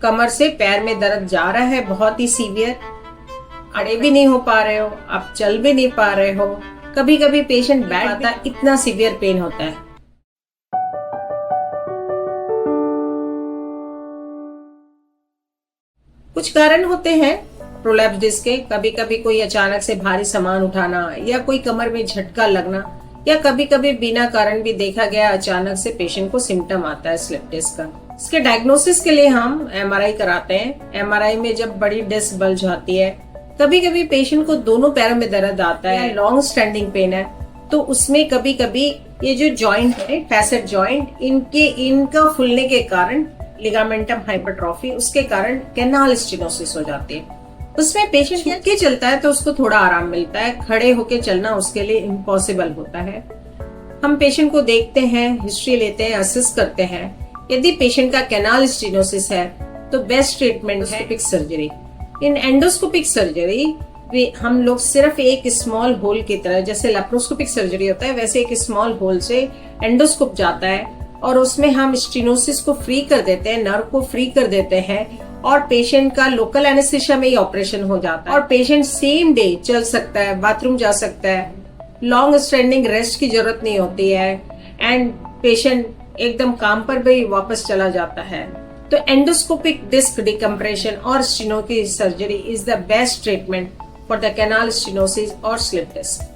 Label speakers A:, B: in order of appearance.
A: कमर से पैर में दर्द जा रहा है बहुत ही सीवियर, खड़े भी नहीं हो पा रहे हो, आप चल भी नहीं पा रहे हो, कभी कभी पेशेंट बैठ आता है, इतना सीवियर पेन होता है। कुछ कारण होते हैं प्रोलैप्स डिस्क के। कभी कभी कोई अचानक से भारी सामान उठाना या कोई कमर में झटका लगना, या कभी कभी बिना कारण भी देखा गया अचानक से पेशेंट को सिम्टम आता है स्लिप डिस्क का। इसके डायग्नोसिस के लिए हम एमआरआई कराते हैं। एमआरआई में जब बड़ी डिस्क बल्ज होती है, कभी कभी पेशेंट को दोनों पैरों में दर्द आता है, लॉन्ग स्टैंडिंग पेन है, तो उसमें कभी कभी ये जो जॉइंट है, फैसेट जॉइंट, इनका फूलने के कारण, लिगामेंटम हाइपरट्रॉफी, उसके कारण कैनाल स्टेनोसिस हो जाती है। उसमें पेशेंट झुक के चलता है तो उसको थोड़ा आराम मिलता है, खड़े होके चलना उसके लिए इम्पॉसिबल होता है। हम पेशेंट को देखते हैं, हिस्ट्री लेते हैं, असेस करते हैं। यदि पेशेंट का कैनाल स्टेनोसिस है तो बेस्ट ट्रीटमेंट है एंडोस्कोपिक सर्जरी। इन एंडोस्कोपिक सर्जरी हम लोग सिर्फ एक स्मॉल होल की तरह, जैसे लैप्रोस्कोपिक सर्जरी होता है वैसे एक स्मॉल होल से एंडोस्कोप जाता है और उसमें हम स्टेनोसिस को फ्री कर देते हैं, नर्व को फ्री कर देते हैं और पेशेंट का लोकल एनेस्थीसिया में ही ऑपरेशन हो जाता है और पेशेंट सेम डे चल सकता है, बाथरूम जा सकता है, लॉन्ग स्टैंडिंग रेस्ट की जरूरत नहीं होती है एंड पेशेंट एकदम काम पर भी वापस चला जाता है। तो एंडोस्कोपिक डिस्क डिकम्प्रेशन और स्टेनो की surgery is the best treatment for the canal stenosis और स्लिप डिस्क।